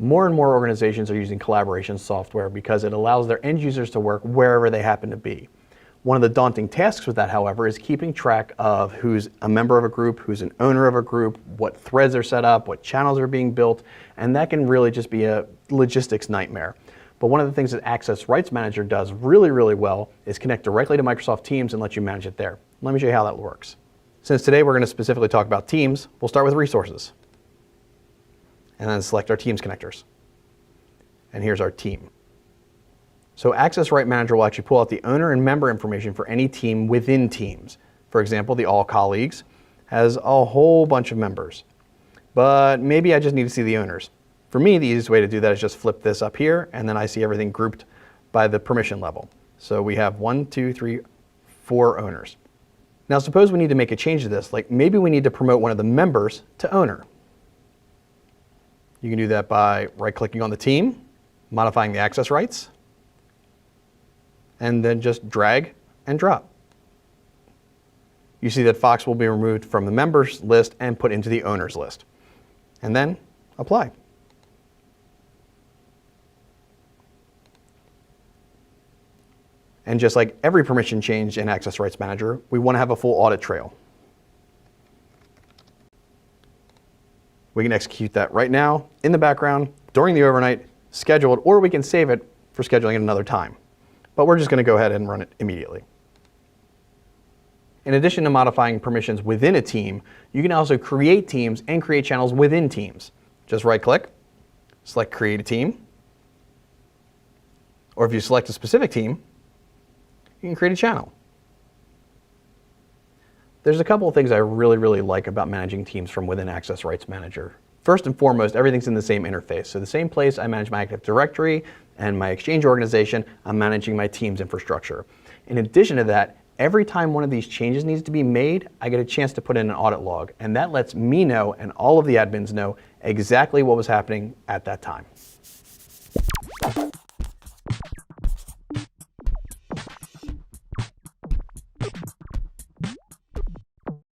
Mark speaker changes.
Speaker 1: More and more organizations are using collaboration software because it allows their end users to work wherever they happen to be. One of the daunting tasks with that, however, is keeping track of who's a member of a group, who's an owner of a group, what threads are set up, what channels are being built, and that can really just be a logistics nightmare. But one of the things that Access Rights Manager does really, really well is connect directly to Microsoft Teams and let you manage it there. Let me show you how that works. Since today we're going to specifically talk about Teams, we'll start with Resources. And then select our Teams connectors. And here's our team. So Access Rights Manager will actually pull out the owner and member information for any team within Teams. For example, the All Colleagues has a whole bunch of members. But maybe I just need to see the owners. For me, the easiest way to do that is just flip this up here, and then I see everything grouped by the permission level. So we have 1, 2, 3, 4 owners. Now suppose we need to make a change to this, like maybe we need to promote one of the members to owner. You can do that by right-clicking on the team, modifying the access rights, and then just drag and drop. You see that Fox will be removed from the members list and put into the owners list. And then apply. And just like every permission change in Access Rights Manager, we want to have a full audit trail. We can execute that right now, in the background, during the overnight, scheduled, or we can save it for scheduling at another time. But we're just going to go ahead and run it immediately. In addition to modifying permissions within a team, you can also create teams and create channels within teams. Just right-click, select Create a Team, or if you select a specific team, you can create a channel. There's a couple of things I really like about managing teams from within Access Rights Manager. First and foremost, everything's in the same interface. So the same place I manage my Active Directory and my Exchange organization, I'm managing my Teams infrastructure. In addition to that, every time one of these changes needs to be made, I get a chance to put in an audit log, and that lets me know and all of the admins know exactly what was happening at that time.